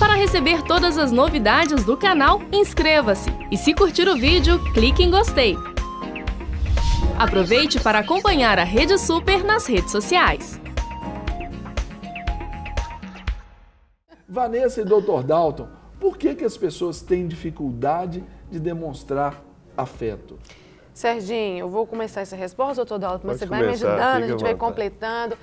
Para receber todas as novidades do canal, inscreva-se e se curtir o vídeo, clique em gostei. Aproveite para acompanhar a Rede Super nas redes sociais. Vanessa e Dr. Dalton, por que as pessoas têm dificuldade de demonstrar afeto? Serginho, eu vou começar essa resposta, Dr. Dalton, mas você vai me começar, ajudando, a gente vai fica à vontade. completando.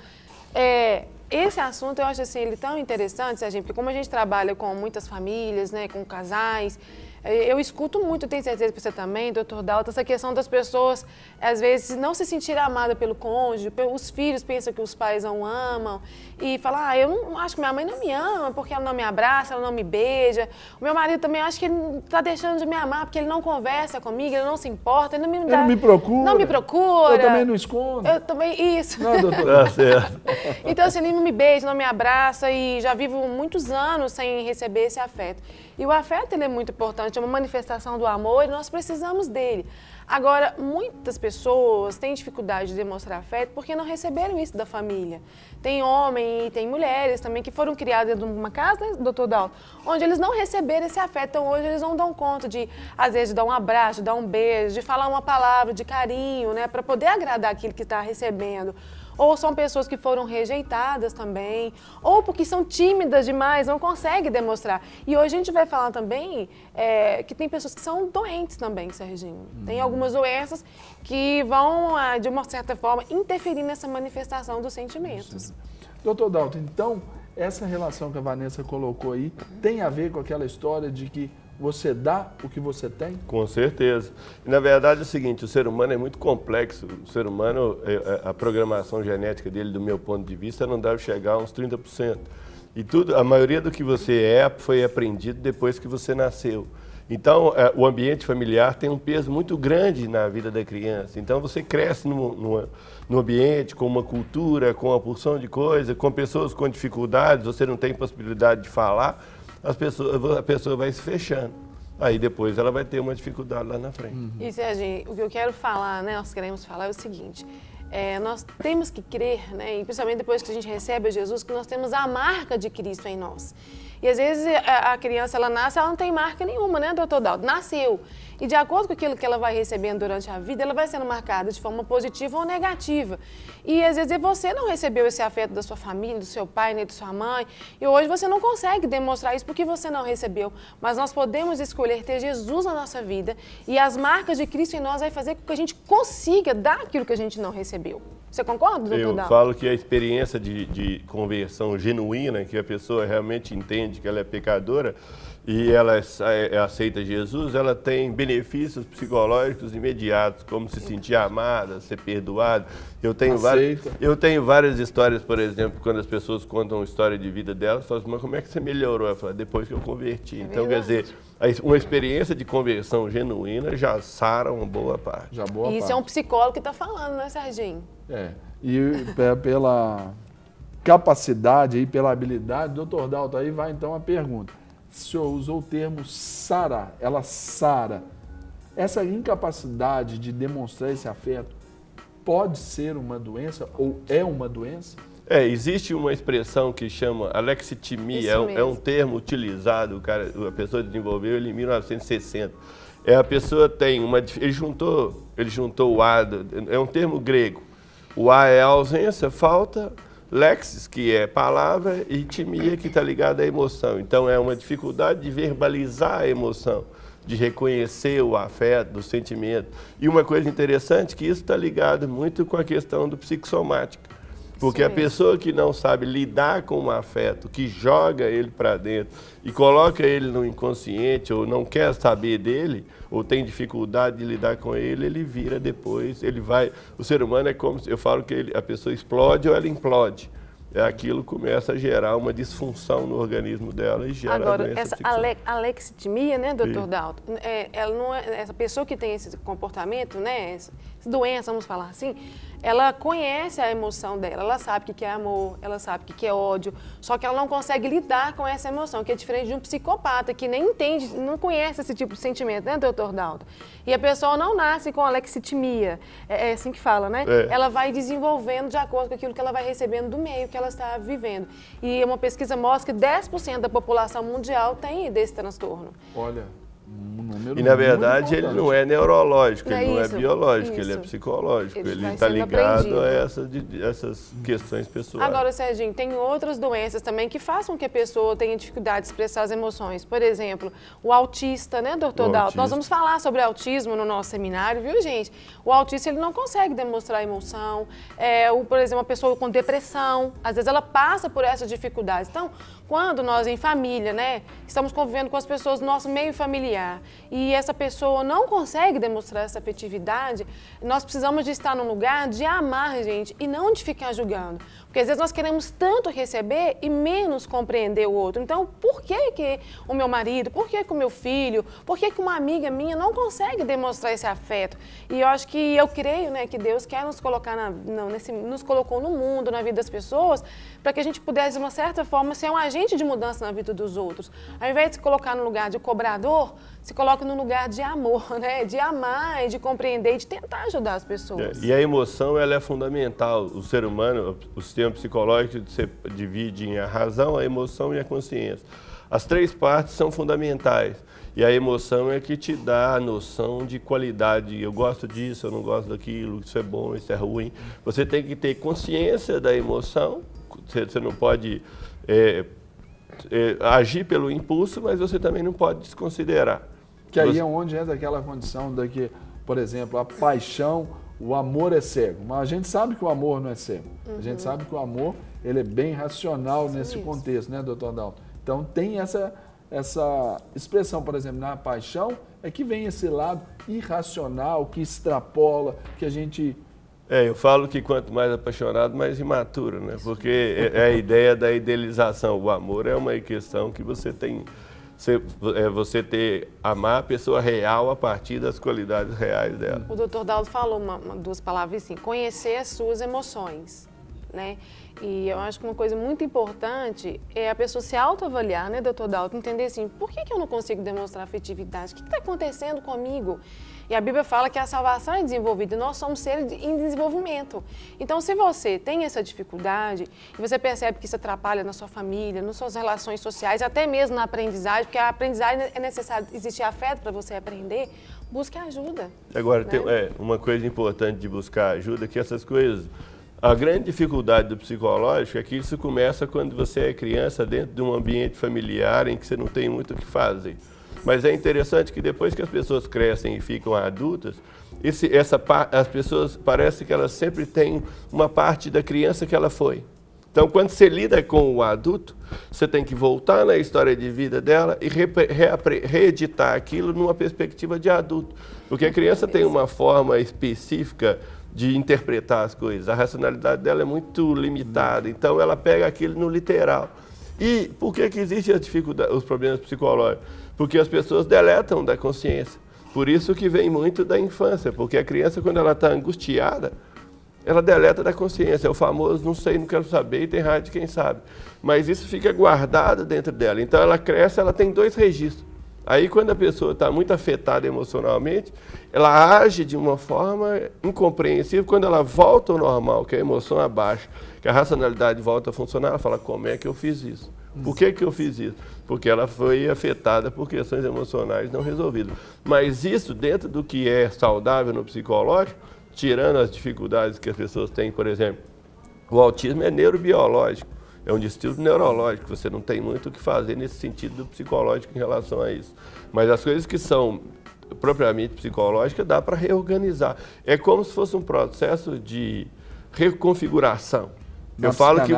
Esse assunto eu acho assim, ele tão interessante, Serginho, porque como a gente trabalha com muitas famílias, né, com casais, eu escuto muito, tenho certeza que você também, Dr. Dalton, essa questão das pessoas, às vezes, não se sentirem amadas pelo cônjuge, os filhos pensam que os pais não amam, e falam, eu não acho que minha mãe não me ama, porque ela não me abraça, ela não me beija. O meu marido também acha que ele está deixando de me amar, porque ele não conversa comigo, ele não se importa, ele não me dá... Ele não me procura. Não me procura. Eu também não escondo. Eu também, isso. Não, doutor. Tá certo. Então, assim, ele não me beija, não me abraça e já vivo muitos anos sem receber esse afeto. E o afeto, ele é muito importante, é uma manifestação do amor e nós precisamos dele. Agora, muitas pessoas têm dificuldade de demonstrar afeto porque não receberam isso da família. Tem homem e tem mulheres também que foram criadas dentro de uma casa, né, doutor Dalton, onde eles não receberam esse afeto. Então, hoje eles não dão conta de, às vezes, de dar um abraço, de dar um beijo, de falar uma palavra de carinho, né, para poder agradar aquele que está recebendo. Ou são pessoas que foram rejeitadas também, ou porque são tímidas demais, não conseguem demonstrar. E hoje a gente vai falar também que tem pessoas que são doentes também, Serginho. Tem algumas doenças que vão, de uma certa forma, interferir nessa manifestação dos sentimentos. Doutor Dalton, então, essa relação que a Vanessa colocou aí tem a ver com aquela história de que você dá o que você tem? Com certeza. E, na verdade, é o seguinte, o ser humano é muito complexo. O ser humano, a programação genética dele, do meu ponto de vista, não deve chegar a uns 30%. E a maioria do que você foi aprendido depois que você nasceu. Então, o ambiente familiar tem um peso muito grande na vida da criança. Então, você cresce no ambiente, com uma cultura, com uma porção de coisas, com pessoas com dificuldades, você não tem possibilidade de falar, a pessoa vai se fechando. Aí depois ela vai ter uma dificuldade lá na frente. E, Serginho, o que eu quero falar, né, nós queremos falar é o seguinte, nós temos que crer, né, e principalmente depois que a gente recebe Jesus, que nós temos a marca de Cristo em nós. E às vezes a criança, ela nasce, ela não tem marca nenhuma, né, doutor Dalton? Nasceu. E de acordo com aquilo que ela vai recebendo durante a vida, ela vai sendo marcada de forma positiva ou negativa. E às vezes você não recebeu esse afeto da sua família, do seu pai, nem da sua mãe, e hoje você não consegue demonstrar isso porque você não recebeu. Mas nós podemos escolher ter Jesus na nossa vida e as marcas de Cristo em nós vai fazer com que a gente consiga dar aquilo que a gente não recebeu. Você concorda, doutor Dalton? Eu falo que a experiência de conversão genuína, que a pessoa realmente entende que ela é pecadora e ela aceita Jesus, ela tem benefícios psicológicos imediatos, como se sentir amada, ser perdoada. Eu tenho várias histórias, por exemplo, quando as pessoas contam a história de vida delas, falam assim, mas como é que você melhorou? Ela fala, depois que eu converti. Então, quer dizer, uma experiência de conversão genuína já sara uma boa parte. Isso é um psicólogo que está falando, né, Serginho? E pela capacidade e pela habilidade, doutor Dalton, aí vai então a pergunta. O senhor usou o termo sarar, ela sara. Essa incapacidade de demonstrar esse afeto pode ser uma doença ou é uma doença? Existe uma expressão que chama alexitimia, é um termo utilizado, a pessoa desenvolveu ele em 1960. A pessoa tem ele juntou o A, é um termo grego. O A é ausência, falta, lexis, que é palavra, e timia, que está ligada à emoção. Então, é uma dificuldade de verbalizar a emoção, de reconhecer o afeto, do sentimento. E uma coisa interessante, que isso está ligado muito com a questão do psicossomático. Porque a pessoa que não sabe lidar com o afeto, que joga ele para dentro e coloca ele no inconsciente, ou não quer saber dele, ou tem dificuldade de lidar com ele, ele vira depois, o ser humano é como, eu falo que a pessoa explode ou ela implode. Aquilo começa a gerar uma disfunção no organismo dela e gera Agora, doença essa alexitimia, né, doutor Dalton, ela não essa pessoa que tem esse comportamento, né, essa doença, vamos falar assim, ela conhece a emoção dela, ela sabe o que é amor, ela sabe o que é ódio, só que ela não consegue lidar com essa emoção, que é diferente de um psicopata, que nem entende, não conhece esse tipo de sentimento, né, doutor Dalton? E a pessoa não nasce com alexitimia, é assim que fala, né? Ela vai desenvolvendo de acordo com aquilo que ela vai recebendo do meio que ela está vivendo. E uma pesquisa mostra que 10% da população mundial tem desse transtorno. Olha... E, na verdade, ele não é neurológico, ele não é biológico, ele é psicológico. Ele está ligado a essas questões pessoais. Agora, Serginho, tem outras doenças também que façam que a pessoa tenha dificuldade de expressar as emoções. Por exemplo, o autista, né, doutor Dalton? Nós vamos falar sobre autismo no nosso seminário, viu, gente? O autista, ele não consegue demonstrar emoção. Por exemplo, uma pessoa com depressão, às vezes ela passa por essas dificuldades. Então, quando nós, em família, né, estamos convivendo com as pessoas do nosso meio familiar e essa pessoa não consegue demonstrar essa afetividade, nós precisamos de estar num lugar de amar, gente, e não de ficar julgando. Porque às vezes nós queremos tanto receber e menos compreender o outro. Então, por que o meu marido, por que o meu filho, por que uma amiga minha não consegue demonstrar esse afeto? E eu creio, né, que Deus quer nos colocar nos colocou no mundo, na vida das pessoas, para que a gente pudesse, de uma certa forma, ser um agente de mudança na vida dos outros. Ao invés de se colocar no lugar de cobrador, se coloca no lugar de amor, né? De amar e de compreender e de tentar ajudar as pessoas. E a emoção, ela é fundamental. O ser humano, o sistema psicológico se divide em a razão, a emoção e a consciência. As três partes são fundamentais. E a emoção é que te dá a noção de qualidade. Eu gosto disso, eu não gosto daquilo, isso é bom, isso é ruim. Você tem que ter consciência da emoção. Você não pode agir pelo impulso, mas você também não pode desconsiderar. Que aí é onde entra aquela condição de que, por exemplo, a paixão, o amor é cego. Mas a gente sabe que o amor não é cego. A gente sabe que o amor ele é bem racional nesse contexto, né, doutor Dalton? Então tem essa expressão, por exemplo, na paixão, é que vem esse lado irracional, que extrapola, que a gente... eu falo que quanto mais apaixonado, mais imaturo, né? Porque é a ideia da idealização. O amor é uma questão que você tem... Você amar a pessoa real a partir das qualidades reais dela. O doutor Dalton falou duas palavras assim, conhecer as suas emoções, né? E eu acho que uma coisa muito importante é a pessoa se autoavaliar, né, doutor Dalton? Entender assim, por que eu não consigo demonstrar afetividade? O que está acontecendo comigo? E a Bíblia fala que a salvação é desenvolvida e nós somos seres em desenvolvimento. Então, se você tem essa dificuldade e você percebe que isso atrapalha na sua família, nas suas relações sociais, até mesmo na aprendizagem, porque a aprendizagem é necessário existir afeto para você aprender, busque ajuda. Agora, né? Tem uma coisa importante de buscar ajuda, que essas coisas... A grande dificuldade do psicológico é que isso começa quando você é criança dentro de um ambiente familiar em que você não tem muito o que fazer. Mas é interessante que depois que as pessoas crescem e ficam adultas, as pessoas parece que elas sempre têm uma parte da criança que ela foi. Então, quando você lida com o adulto, você tem que voltar na história de vida dela e reeditar aquilo numa perspectiva de adulto. Porque a criança tem uma forma específica de interpretar as coisas. A racionalidade dela é muito limitada, então ela pega aquilo no literal. E por que existe a dificuldade, os problemas psicológicos? Porque as pessoas deletam da consciência. Por isso que vem muito da infância, porque a criança, quando ela está angustiada, ela deleta da consciência. É o famoso não sei, não quero saber, e tem raiva de quem sabe. Mas isso fica guardado dentro dela. Então ela cresce, ela tem dois registros. Aí, quando a pessoa está muito afetada emocionalmente, ela age de uma forma incompreensível. Quando ela volta ao normal, que a emoção abaixa, que a racionalidade volta a funcionar, ela fala, como é que eu fiz isso? Por que eu fiz isso? Porque ela foi afetada por questões emocionais não resolvidas. Mas isso, dentro do que é saudável no psicológico, tirando as dificuldades que as pessoas têm, por exemplo, o autismo é neurobiológico. É um distúrbio neurológico, você não tem muito o que fazer nesse sentido psicológico em relação a isso. Mas as coisas que são propriamente psicológicas dá para reorganizar. É como se fosse um processo de reconfiguração. Eu falo que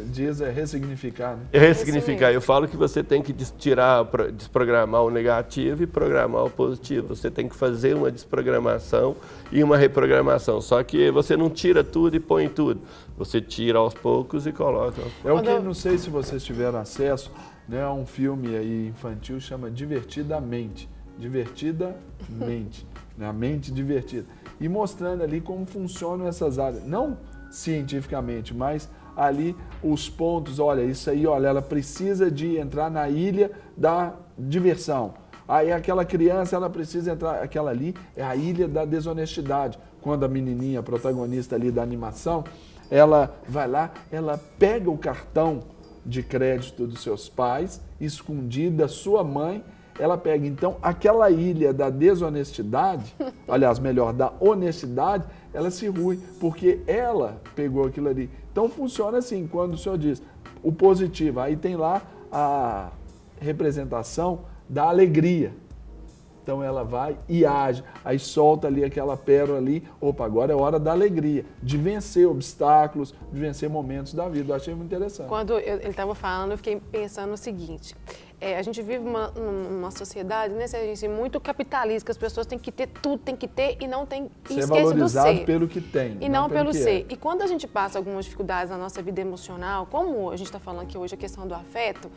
diz ressignificar, né? É ressignificar. Eu falo que você tem que desprogramar o negativo e programar o positivo. Você tem que fazer uma desprogramação e uma reprogramação. Só que você não tira tudo e põe tudo. Você tira aos poucos e coloca. É o que, não sei se vocês tiveram acesso, né, a um filme aí infantil, chama Divertidamente. Divertidamente, né, a mente divertida. e mostrando ali como funcionam essas áreas. Não cientificamente, mas ali os pontos, olha, isso aí, olha, ela precisa de entrar na ilha da diversão. Aí aquela criança, ela precisa entrar, aquela ali é a ilha da desonestidade. Quando a menininha, a protagonista ali da animação, ela vai lá, ela pega o cartão de crédito dos seus pais, escondido da sua mãe, ela pega então aquela ilha da desonestidade, aliás, melhor, da honestidade, ela se rui, porque ela pegou aquilo ali. Então funciona assim, quando o senhor diz o positivo, aí tem lá a representação da alegria. Então ela vai e age, aí solta ali aquela pérola ali, opa, agora é hora da alegria, de vencer obstáculos, de vencer momentos da vida. Eu achei muito interessante. Quando ele estava falando, eu fiquei pensando no seguinte, a gente vive uma sociedade, né, Serginho, muito capitalista, que as pessoas têm que ter tudo, tem que ter e não tem, e ser valorizado pelo que tem. E não pelo ser. E quando a gente passa algumas dificuldades na nossa vida emocional, como a gente está falando aqui hoje, a questão do afeto,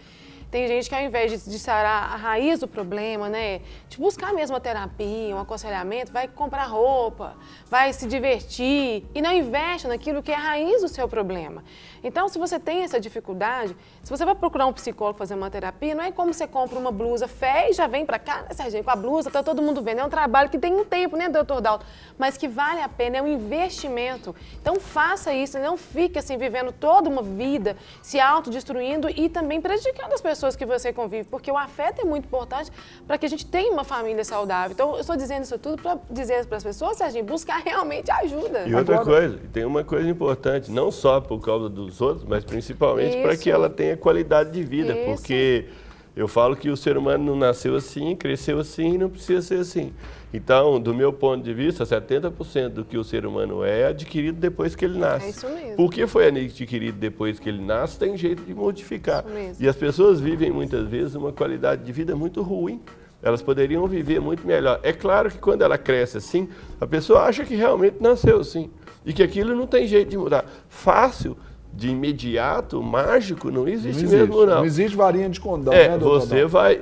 tem gente que ao invés de sarar a raiz do problema, né, de buscar mesmo a terapia, um aconselhamento, vai comprar roupa, vai se divertir e não investe naquilo que é a raiz do seu problema. Então, se você tem essa dificuldade, se você vai procurar um psicólogo fazer uma terapia, não é como você compra uma blusa feia e já vem pra cá, né, Serginho, com a blusa, tá todo mundo vendo. É um trabalho que tem um tempo, né, doutor Dalton, mas que vale a pena, é um investimento. Então, faça isso, não fique assim, vivendo toda uma vida, se autodestruindo e também prejudicando as pessoas que você convive, porque o afeto é muito importante para que a gente tenha uma família saudável. Então, eu estou dizendo isso tudo para dizer para as pessoas, Serginho, buscar realmente ajuda. E outra coisa, tem uma coisa importante, não só por causa dos outros, mas principalmente para que ela tenha qualidade de vida, porque eu falo que o ser humano não nasceu assim, cresceu assim e não precisa ser assim. Então, do meu ponto de vista, 70% do que o ser humano é adquirido depois que ele nasce. É isso mesmo. Por que foi adquirido depois que ele nasce, tem jeito de modificar. Isso mesmo. E as pessoas vivem muitas vezes uma qualidade de vida muito ruim. Elas poderiam viver muito melhor. É claro que quando ela cresce assim, a pessoa acha que realmente nasceu assim. E que aquilo não tem jeito de mudar. Fácil, de imediato, mágico, não existe mesmo, não. Não existe varinha de condão, né, doutor?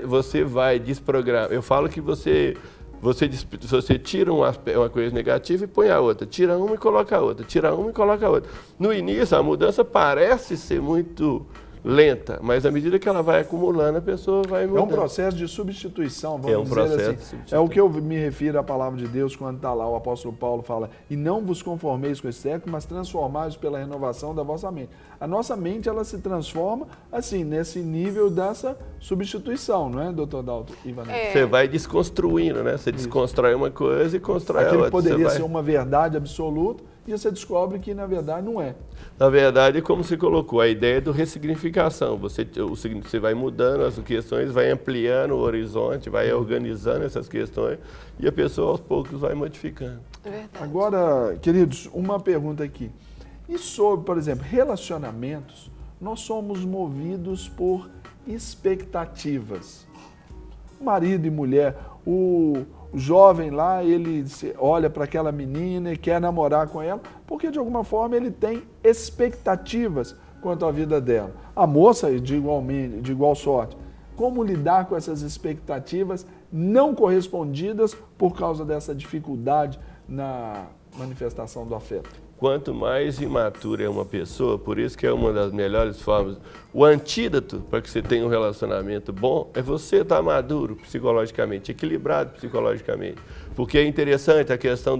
Você vai desprogramar. Eu falo que você tira uma coisa negativa e põe a outra. Tira uma e coloca a outra. Tira uma e coloca a outra. No início, a mudança parece ser muito lenta, mas à medida que ela vai acumulando, a pessoa vai mudando. É um processo de substituição, vamos dizer assim. É o que eu me refiro à palavra de Deus quando está lá, o apóstolo Paulo fala, e não vos conformeis com esse século, mas transformai-vos pela renovação da vossa mente. A nossa mente, ela se transforma, assim, nesse nível dessa substituição, não é, doutor Dalton? Você vai desconstruindo, né? Você desconstrói uma coisa e constrói a outra. Aquilo poderia ser uma verdade absoluta, e você descobre que, na verdade, não é. Na verdade, como você colocou, a ideia é do ressignificação. Você vai mudando as questões, vai ampliando o horizonte, vai organizando essas questões e a pessoa, aos poucos, vai modificando. É verdade. Agora, queridos, uma pergunta aqui. E sobre, por exemplo, relacionamentos, nós somos movidos por expectativas. Marido e mulher, o jovem lá, ele olha para aquela menina e quer namorar com ela, porque de alguma forma ele tem expectativas quanto à vida dela. A moça, de igual sorte, como lidar com essas expectativas não correspondidas por causa dessa dificuldade na manifestação do afeto? Quanto mais imatura é uma pessoa, por isso que é uma das melhores formas, o antídoto para que você tenha um relacionamento bom é você estar maduro psicologicamente, equilibrado psicologicamente. Porque é interessante a questão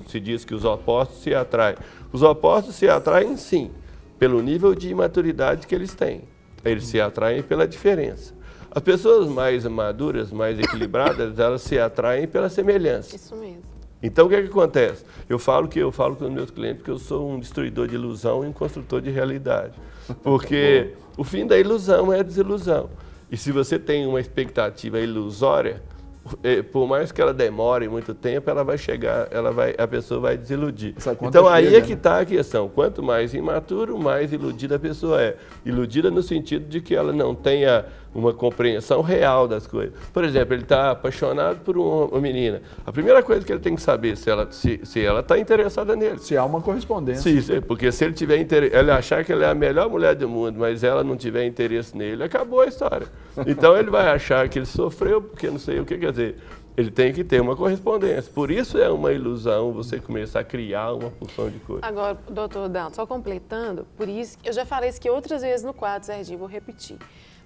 se diz que os opostos se atraem. Os opostos se atraem sim, pelo nível de imaturidade que eles têm. Eles se atraem pela diferença. As pessoas mais maduras, mais equilibradas, elas se atraem pela semelhança. Isso mesmo. Então, o que é que acontece? Eu falo com os meus clientes que eu sou um destruidor de ilusão e um construtor de realidade. Porque o fim da ilusão é a desilusão. E se você tem uma expectativa ilusória, por mais que ela demore muito tempo, ela vai chegar, a pessoa vai desiludir. Então aí é que está a questão. Quanto mais imaturo, mais iludida a pessoa é. Iludida no sentido de que ela não tenha uma compreensão real das coisas. Por exemplo, ele está apaixonado por uma menina. A primeira coisa que ele tem que saber se ela está interessada nele. Se há uma correspondência. Sim, porque se ele tiver interesse, ele achar que ela é a melhor mulher do mundo, mas ela não tiver interesse nele, acabou a história. Então ele vai achar que ele sofreu porque não sei o que quer dizer. Ele tem que ter uma correspondência. Por isso é uma ilusão você começar a criar uma porção de coisa. Agora, doutor Dalton, só completando, por isso, eu já falei isso aqui outras vezes no quadro, Serginho, vou repetir.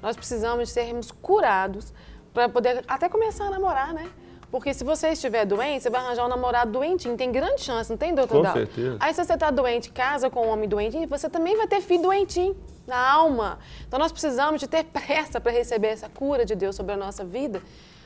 Nós precisamos de sermos curados para poder até começar a namorar, né? Porque se você estiver doente, você vai arranjar um namorado doentinho. Tem grande chance, não tem, doutor Dalton? Com certeza. Aí se você está doente, casa com um homem doentinho, você também vai ter filho doentinho na alma. Então nós precisamos de ter pressa para receber essa cura de Deus sobre a nossa vida,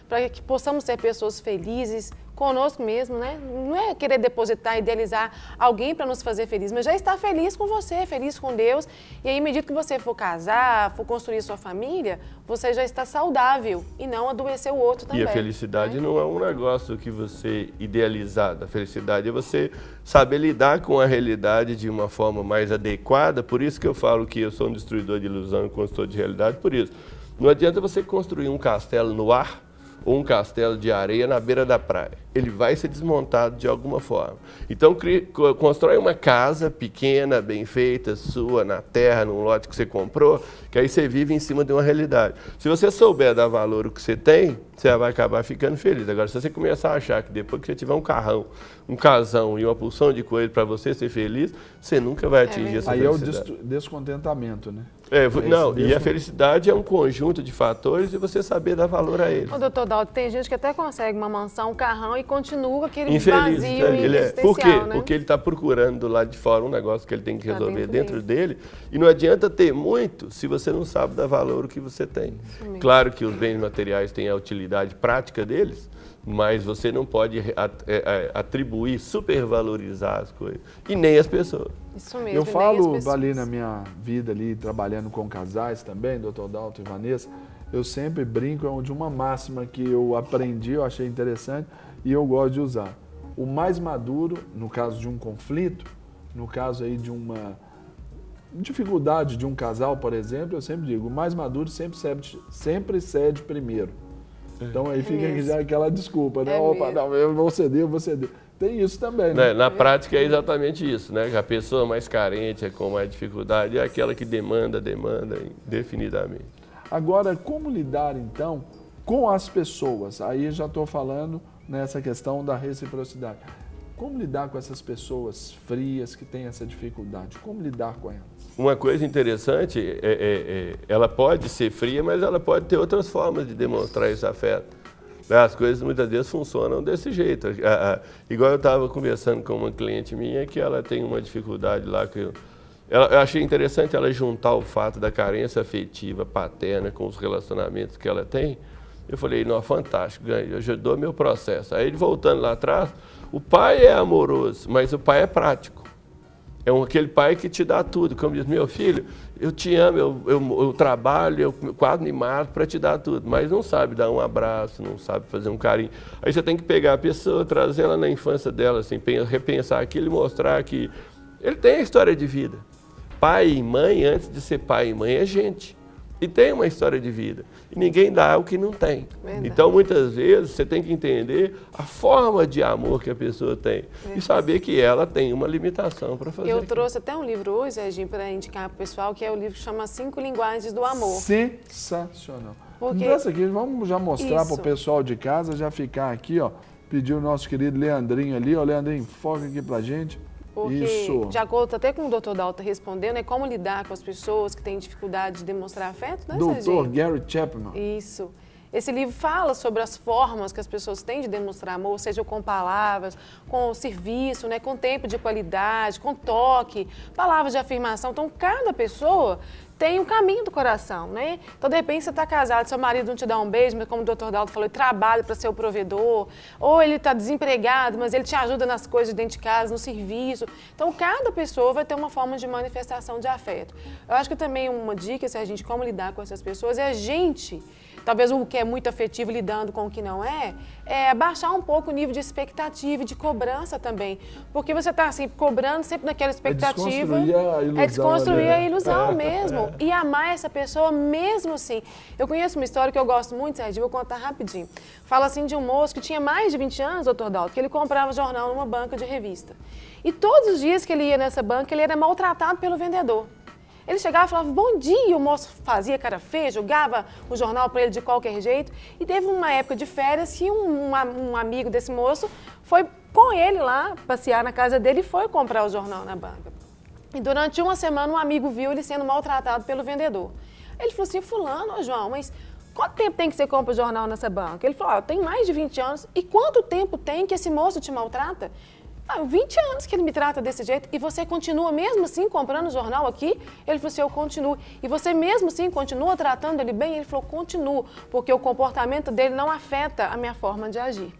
para que possamos ser pessoas felizes conosco mesmo, né? Não é querer depositar, idealizar alguém para nos fazer feliz, mas já estar feliz com você, feliz com Deus. E aí, à medida que você for casar, for construir sua família, você já está saudável e não adoecer o outro também. E a felicidade não é um negócio que você idealizar. A felicidade é você saber lidar com a realidade de uma forma mais adequada. Por isso que eu falo que eu sou um destruidor de ilusão e construtor de realidade. Por isso, não adianta você construir um castelo no ar ou um castelo de areia na beira da praia. Ele vai ser desmontado de alguma forma. Então, constrói uma casa pequena, bem feita, sua, na terra, num lote que você comprou, que aí você vive em cima de uma realidade. Se você souber dar valor ao que você tem, você vai acabar ficando feliz. Agora, se você começar a achar que depois que você tiver um carrão, um casão e uma porção de coisa para você ser feliz, você nunca vai atingir essa felicidade. Aí é o descontentamento, né? E a felicidade é um conjunto de fatores e você saber dar valor a eles. Ô, doutor Dalton, tem gente que até consegue uma mansão, um carrão e continua aquele infeliz, vazio existencial, Por quê? né? Porque ele está procurando do lado de fora um negócio que ele tem que resolver dentro dele. E não adianta ter muito se você não sabe dar valor ao que você tem. Claro que os bens materiais têm a utilidade prática deles, mas você não pode atribuir, supervalorizar as coisas. E nem as pessoas. Isso mesmo, eu falo ali na minha vida, ali trabalhando com casais também, doutor Dalton e Vanessa, eu sempre brinco de uma máxima que eu aprendi, eu achei interessante e eu gosto de usar. O mais maduro, no caso de um conflito, no caso aí de uma dificuldade de um casal, por exemplo, eu sempre digo, o mais maduro sempre cede primeiro. Então aí fica já aquela desculpa, né? Opa, não, eu vou ceder. Tem isso também, né? Na prática é exatamente isso, né? A pessoa mais carente, com mais dificuldade, é aquela que demanda indefinidamente. Agora, como lidar então com as pessoas? Aí já estou falando nessa questão da reciprocidade. Como lidar com essas pessoas frias que têm essa dificuldade? Como lidar com elas? Uma coisa interessante, ela pode ser fria, mas ela pode ter outras formas de demonstrar esse afeto. As coisas muitas vezes funcionam desse jeito. Igual eu estava conversando com uma cliente minha que ela tem uma dificuldade lá que eu achei interessante ela juntar o fato da carência afetiva paterna com os relacionamentos que ela tem. Eu falei, não, fantástico, ajudou meu processo. Aí, voltando lá atrás, o pai é amoroso, mas o pai é prático. É aquele pai que te dá tudo. Como diz, meu filho, eu te amo, eu trabalho, eu quase me mato para te dar tudo. Mas não sabe dar um abraço, não sabe fazer um carinho. Aí você tem que pegar a pessoa, trazer ela na infância dela, assim, repensar aquilo e mostrar que ele tem a história de vida. Pai e mãe, antes de ser pai e mãe, é gente. E tem uma história de vida. E ninguém dá o que não tem. Verdade. Então, muitas vezes, você tem que entender a forma de amor que a pessoa tem. E saber que ela tem uma limitação para fazer. Eu trouxe até um livro hoje, Serginho, para indicar para o pessoal, que é o livro que chama 5 Linguagens do Amor. Sensacional. Porque... Então, essa aqui, vamos já mostrar para o pessoal de casa, já ficar aqui, ó. Pedir o nosso querido Leandrinho ali, ó. Leandrinho, foca aqui pra gente. Porque, de acordo até com o doutor Dalton respondeu, né, como lidar com as pessoas que têm dificuldade de demonstrar afeto, né, Doutor Gary Chapman. Isso. Esse livro fala sobre as formas que as pessoas têm de demonstrar amor, seja com palavras, com serviço, né, com tempo de qualidade, com toque, palavras de afirmação. Então, cada pessoa tem um caminho do coração, né? Então, de repente, você está casado, seu marido não te dá um beijo, mas como o doutor Dalton falou, ele trabalha para ser o provedor, ou ele está desempregado, mas ele te ajuda nas coisas de dentro de casa, no serviço. Então, cada pessoa vai ter uma forma de manifestação de afeto. Eu acho que também uma dica, se a gente como lidar com essas pessoas, é a gente, talvez o que é muito afetivo lidando com o que não é baixar um pouco o nível de expectativa e de cobrança também. Porque você está assim, cobrando sempre naquela expectativa. É desconstruir a ilusão mesmo. E amar essa pessoa mesmo assim. Eu conheço uma história que eu gosto muito, Serginho, vou contar rapidinho. Fala assim de um moço que tinha mais de 20 anos, doutor Dalton, que ele comprava jornal numa banca de revista. E todos os dias que ele ia nessa banca, ele era maltratado pelo vendedor. Ele chegava e falava, bom dia, o moço fazia cara feia, jogava o jornal para ele de qualquer jeito. E teve uma época de férias que um amigo desse moço foi com ele lá, passear na casa dele e foi comprar o jornal na banca. E durante uma semana um amigo viu ele sendo maltratado pelo vendedor. Ele falou assim, fulano, ô João, mas quanto tempo tem que você compra o jornal nessa banca? Ele falou, tem mais de 20 anos. E quanto tempo tem que esse moço te maltrata? 20 anos que ele me trata desse jeito e você continua mesmo assim comprando jornal aqui? Ele falou assim, eu continuo. E você mesmo assim continua tratando ele bem? Ele falou, continuo, porque o comportamento dele não afeta a minha forma de agir.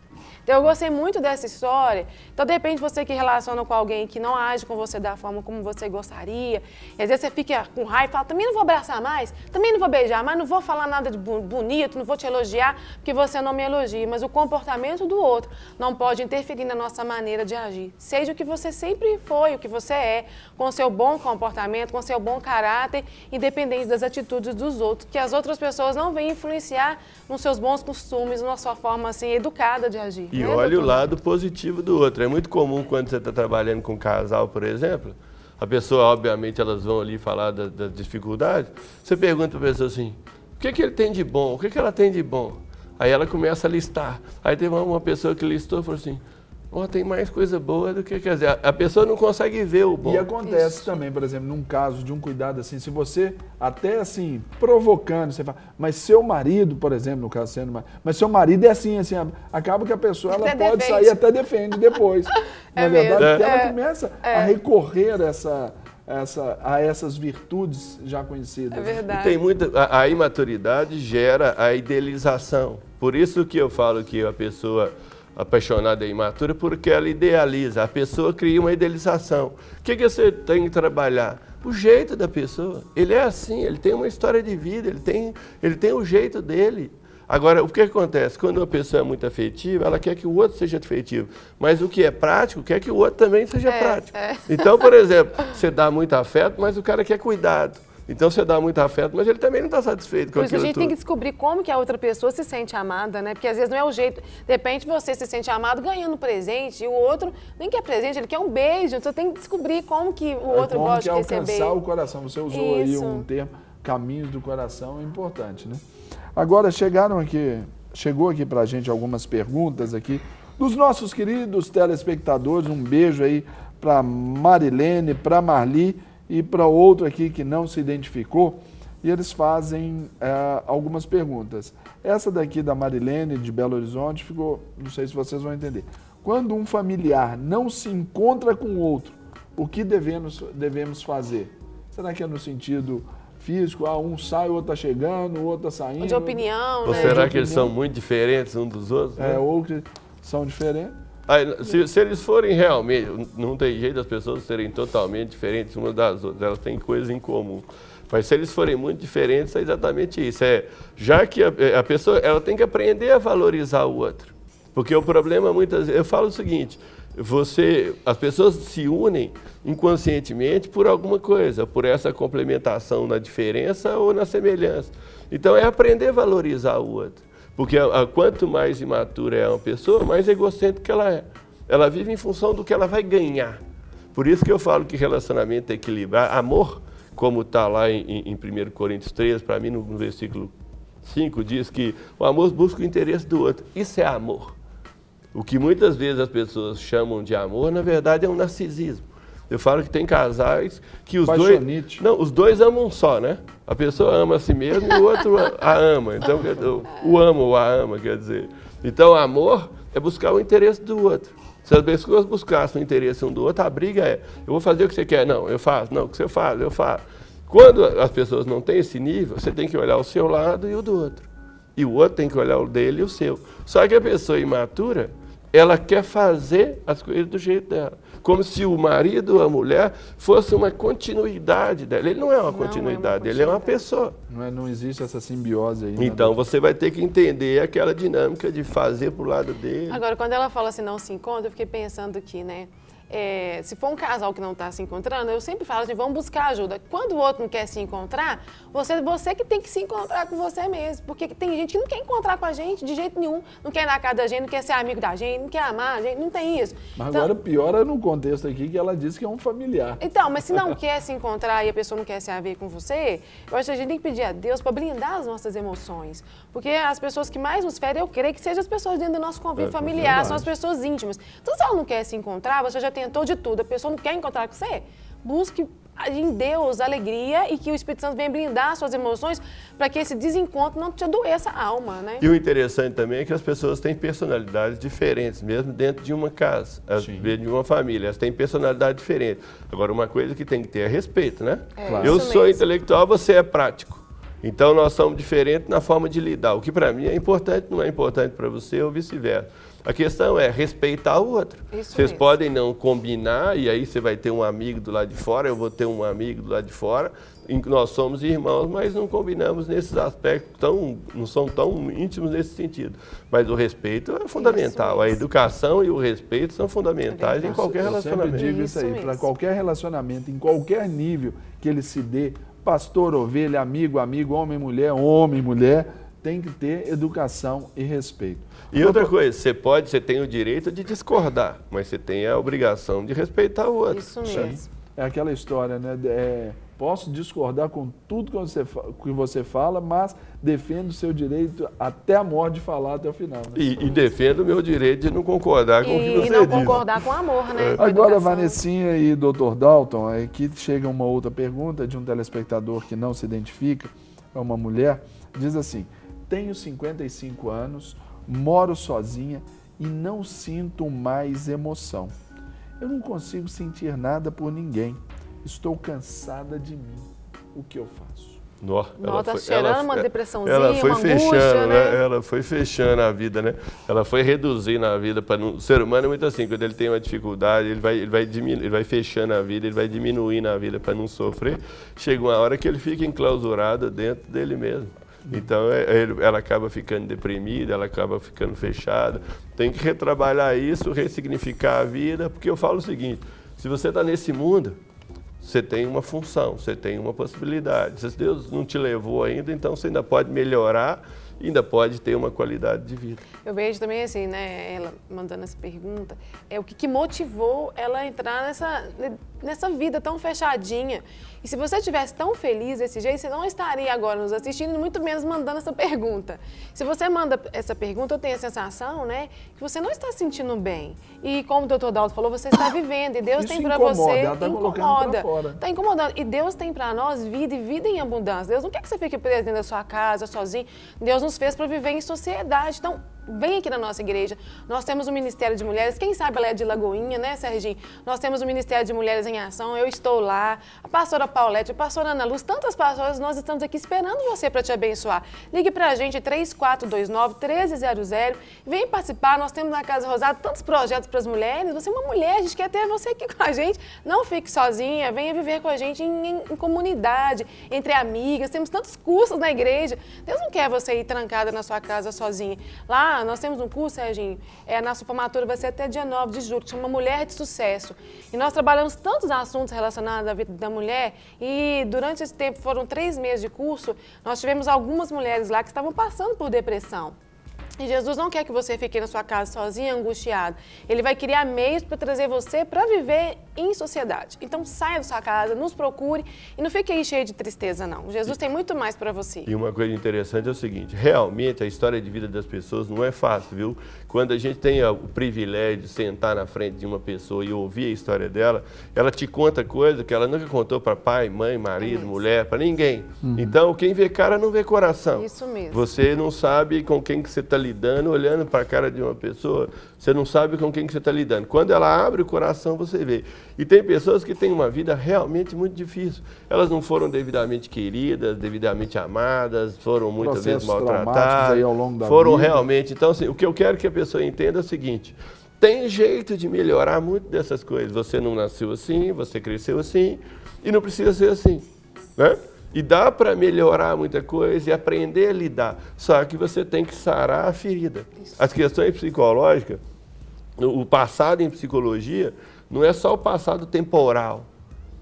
Então, eu gostei muito dessa história. Então, de repente, você que relaciona com alguém que não age com você da forma como você gostaria, e às vezes você fica com raiva e fala, também não vou abraçar mais, também não vou beijar mais, não vou falar nada de bonito, não vou te elogiar, porque você não me elogia. Mas o comportamento do outro não pode interferir na nossa maneira de agir. Seja o que você sempre foi, o que você é, com o seu bom comportamento, com o seu bom caráter, independente das atitudes dos outros, que as outras pessoas não vêm influenciar nos seus bons costumes, na sua forma assim, educada de agir. E olha o lado positivo do outro. É muito comum quando você está trabalhando com um casal, por exemplo, a pessoa, obviamente, elas vão ali falar das dificuldades, você pergunta para a pessoa assim, o que ele tem de bom? O que ela tem de bom? Aí ela começa a listar. Aí teve uma pessoa que listou e falou assim, tem mais coisa boa do que, quer dizer, a pessoa não consegue ver o bom. E acontece também, por exemplo, num caso de um cuidado assim, se você até assim, provocando, você fala, mas seu marido, por exemplo, no caso sendo, mas seu marido é assim, acaba que a pessoa ela pode sair até defende depois. Na verdade, porque ela começa a recorrer a essas virtudes já conhecidas. É verdade. E tem a imaturidade gera a idealização. Por isso que eu falo que a pessoa apaixonada e imatura, porque ela idealiza. A pessoa cria uma idealização. O que você tem que trabalhar? O jeito da pessoa. Ele é assim, ele tem uma história de vida, ele tem o jeito dele. Agora, o que acontece? Quando uma pessoa é muito afetiva, ela quer que o outro seja afetivo. Mas o que é prático, quer que o outro também seja prático. Então, por exemplo, você dá muito afeto, mas o cara quer cuidado. Então você dá muito afeto, mas ele também não está satisfeito com aquilo. Por isso a gente tem que descobrir como que a outra pessoa se sente amada, né? Porque às vezes não é o jeito. De repente você se sente amado ganhando presente e o outro nem quer presente, ele quer um beijo. Então você tem que descobrir como que o outro gosta de receber. Como que alcançar o coração. Você usou aí um termo, caminhos do coração, é importante, né? Agora chegou aqui pra gente algumas perguntas aqui dos nossos queridos telespectadores. Um beijo aí para Marilene, para Marli e para outro aqui que não se identificou, e eles fazem algumas perguntas. Essa daqui da Marilene, de Belo Horizonte, ficou, não sei se vocês vão entender. Quando um familiar não se encontra com o outro, o que devemos fazer? Será que é no sentido físico? Um sai, o outro está chegando, o outro está saindo. De opinião, né? Ou será que eles são muito diferentes uns dos outros? Né? Ou que são diferentes. Se eles forem realmente, não tem jeito das pessoas serem totalmente diferentes umas das outras, elas têm coisas em comum. Mas se eles forem muito diferentes, é exatamente isso. Já que a pessoa ela tem que aprender a valorizar o outro. Porque o problema muitas vezes, eu falo o seguinte, as pessoas se unem inconscientemente por alguma coisa, por essa complementação na diferença ou na semelhança. Então é aprender a valorizar o outro. Porque quanto mais imatura é uma pessoa, mais egocêntrica ela é. Ela vive em função do que ela vai ganhar. Por isso que eu falo que relacionamento é equilibrado. Amor, como está lá em 1 Coríntios 3, para mim no versículo 5, diz que o amor busca o interesse do outro. Isso é amor. O que muitas vezes as pessoas chamam de amor, na verdade é um narcisismo. Eu falo que tem casais que os dois amam um só, né? A pessoa ama a si mesma e o outro a ama. Então, o ama ou a ama, quer dizer. Então, amor é buscar o interesse do outro. Se as pessoas buscassem o interesse um do outro, a briga é, eu vou fazer o que você quer. Não, eu faço. Não, o que você faz, eu faço. Quando as pessoas não têm esse nível, você tem que olhar o seu lado e o do outro. E o outro tem que olhar o dele e o seu. Só que a pessoa imatura, ela quer fazer as coisas do jeito dela. Como se o marido ou a mulher fosse uma continuidade dela. Ele não é uma continuidade, ele é uma pessoa. Não existe essa simbiose aí. Então você vai ter que entender aquela dinâmica de fazer pro lado dele. Agora, quando ela fala assim, não se encontra, eu fiquei pensando aqui, né? se for um casal que não está se encontrando, eu sempre falo assim, vamos buscar ajuda. Quando o outro não quer se encontrar, você que tem que se encontrar com você mesmo. Porque tem gente que não quer encontrar com a gente de jeito nenhum. Não quer ir na casa da gente, não quer ser amigo da gente, não quer amar a gente, não tem isso. Mas então, agora piora no contexto aqui que ela disse que é um familiar. Então, mas se não quer se encontrar e a pessoa não quer se haver com você, eu acho que a gente tem que pedir a Deus para blindar as nossas emoções. Porque as pessoas que mais nos ferem, eu creio que sejam as pessoas dentro do nosso convívio familiar, são as pessoas íntimas. Então, se ela não quer se encontrar, você já tentou de tudo, a pessoa não quer encontrar com você, busque em Deus alegria e que o Espírito Santo venha blindar as suas emoções para que esse desencontro não te adoeça a alma, né? E o interessante também é que as pessoas têm personalidades diferentes, mesmo dentro de uma casa, dentro de uma família, elas têm personalidade diferente. Agora, uma coisa que tem que ter é respeito, né? Claro. Eu sou intelectual, você é prático. Então, nós somos diferentes na forma de lidar. O que para mim é importante, não é importante para você ou vice-versa. A questão é respeitar o outro. Vocês podem não combinar e aí você vai ter um amigo do lado de fora, eu vou ter um amigo do lado de fora. Nós somos irmãos, mas não combinamos nesses aspectos, não são tão íntimos nesse sentido. Mas o respeito é fundamental. A educação e o respeito são fundamentais em qualquer relacionamento. Eu sempre digo isso aí, para qualquer relacionamento, em qualquer nível que ele se dê, pastor, ovelha, amigo, homem, mulher, tem que ter educação e respeito. E outra coisa, você tem o direito de discordar, mas você tem a obrigação de respeitar o outro. Isso mesmo. É aquela história, né? Posso discordar com tudo que você fala, mas defendo o seu direito até a morte de falar até o final. Né? E defendo o meu direito de não concordar com o que você diz. E não concordar com amor, né? Agora, Vanessinha e Dr. Dalton, aqui chega uma outra pergunta de um telespectador que não se identifica, é uma mulher, diz assim: tenho 55 anos, moro sozinha e não sinto mais emoção. Eu não consigo sentir nada por ninguém. Estou cansada de mim. O que eu faço? Tá cheirando uma depressãozinha, ela foi uma fechando, angústia, né? Ela foi fechando a vida, né? Ela foi reduzindo a vida. O ser humano é muito assim, quando ele tem uma dificuldade, ele vai fechando a vida, ele vai diminuindo a vida para não sofrer. Chega uma hora que ele fica enclausurado dentro dele mesmo. Então, ela acaba ficando deprimida, ela acaba ficando fechada. Tem que retrabalhar isso, ressignificar a vida, porque eu falo o seguinte: se você está nesse mundo, você tem uma função, você tem uma possibilidade. Se Deus não te levou ainda, então você ainda pode melhorar, ainda pode ter uma qualidade de vida. Eu vejo também assim, né, ela mandando essa pergunta, o que motivou ela a entrar nessa vida tão fechadinha. E se você estivesse tão feliz desse jeito, você não estaria agora nos assistindo, muito menos mandando essa pergunta. Se você manda essa pergunta, eu tenho a sensação, né, que você não está se sentindo bem. E como o Dr. Dalton falou, você está vivendo e Deus tem para você. Ela tá colocando pra fora. Está incomodando. E Deus tem para nós vida e vida em abundância. Deus não quer que você fique preso dentro da sua casa, sozinho. Deus nos fez para viver em sociedade. Então, vem aqui na nossa igreja. Nós temos um Ministério de Mulheres, quem sabe ela é de Lagoinha, né, Serginho? Nós temos o Ministério de Mulheres em Ação, eu estou lá, a pastora Paulette, a pastora Ana Luz, tantas pastoras, nós estamos aqui esperando você para te abençoar. Ligue para a gente, 3429-1300, vem participar, nós temos na Casa Rosada tantos projetos para as mulheres, você é uma mulher, a gente quer ter você aqui com a gente, não fique sozinha, venha viver com a gente em comunidade, entre amigas, temos tantos cursos na igreja, Deus não quer você ir trancada na sua casa sozinha. Lá, nós temos um curso, Serginho, a nossa formatura vai ser até dia 9 de julho, que chama Mulher de Sucesso. E nós trabalhamos tantos assuntos relacionados à vida da mulher e durante esse tempo, foram 3 meses de curso, nós tivemos algumas mulheres lá que estavam passando por depressão. E Jesus não quer que você fique na sua casa sozinha, angustiado. Ele vai criar meios para trazer você para viver em sociedade. Então saia da sua casa, nos procure e não fique aí cheio de tristeza, não. Jesus tem muito mais para você. E uma coisa interessante é o seguinte: realmente a história de vida das pessoas não é fácil, viu? Quando a gente tem o privilégio de sentar na frente de uma pessoa e ouvir a história dela, ela te conta coisa que ela nunca contou para pai, mãe, marido, mulher, para ninguém. Então, quem vê cara não vê coração. Isso mesmo. Você não sabe com quem que você está lidando, olhando para a cara de uma pessoa, você não sabe com quem que você está lidando. Quando ela abre o coração, você vê. E tem pessoas que têm uma vida realmente muito difícil. Elas não foram devidamente queridas, devidamente amadas, foram muitas vezes maltratadas, aí ao longo da foram vida. Realmente. Então, assim, o que eu quero que a pessoa entenda é o seguinte: tem jeito de melhorar muito dessas coisas. Você não nasceu assim, você cresceu assim, e não precisa ser assim, né? E dá para melhorar muita coisa e aprender a lidar. Só que você tem que sarar a ferida. As questões psicológicas, o passado em psicologia, não é só o passado temporal.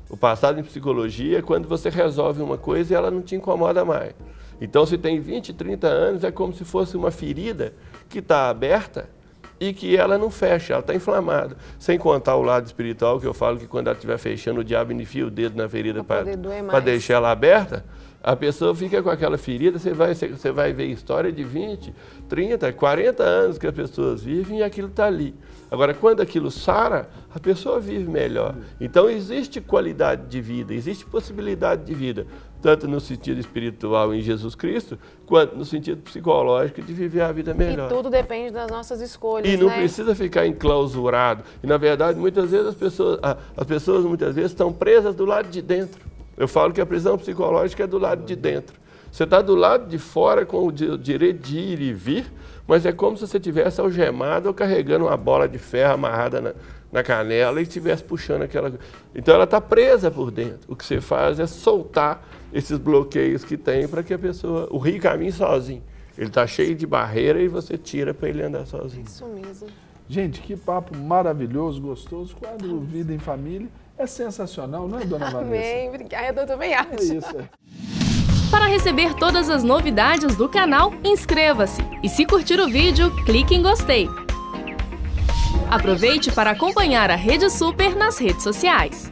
O passado em psicologia é quando você resolve uma coisa e ela não te incomoda mais. Então, se tem 20, 30 anos, é como se fosse uma ferida que está aberta e que ela não fecha, ela está inflamada. Sem contar o lado espiritual, que eu falo que quando ela estiver fechando, o diabo enfia o dedo na ferida para deixar ela aberta. A pessoa fica com aquela ferida, você vai ver história de 20, 30, 40 anos que as pessoas vivem e aquilo está ali. Agora, quando aquilo sara, a pessoa vive melhor. Então, existe qualidade de vida, existe possibilidade de vida, tanto no sentido espiritual em Jesus Cristo, quanto no sentido psicológico de viver a vida melhor. E tudo depende das nossas escolhas, e não precisa ficar enclausurado. E, na verdade, muitas vezes as pessoas muitas vezes estão presas do lado de dentro. Eu falo que a prisão psicológica é do lado de dentro. Você está do lado de fora com o direito de ir e vir, mas é como se você estivesse algemado ou carregando uma bola de ferro amarrada na canela e estivesse puxando aquela... Então ela está presa por dentro. O que você faz é soltar esses bloqueios que tem para que a pessoa... O rio caminhe sozinho. Ele está cheio de barreira e você tira para ele andar sozinho. Isso mesmo. Gente, que papo maravilhoso, gostoso. O quadro Vida em Família é sensacional, não é, dona Vanessa? Amém, obrigada, eu também acho. É isso, Para receber todas as novidades do canal, inscreva-se. E se curtir o vídeo, clique em gostei. Aproveite para acompanhar a Rede Super nas redes sociais.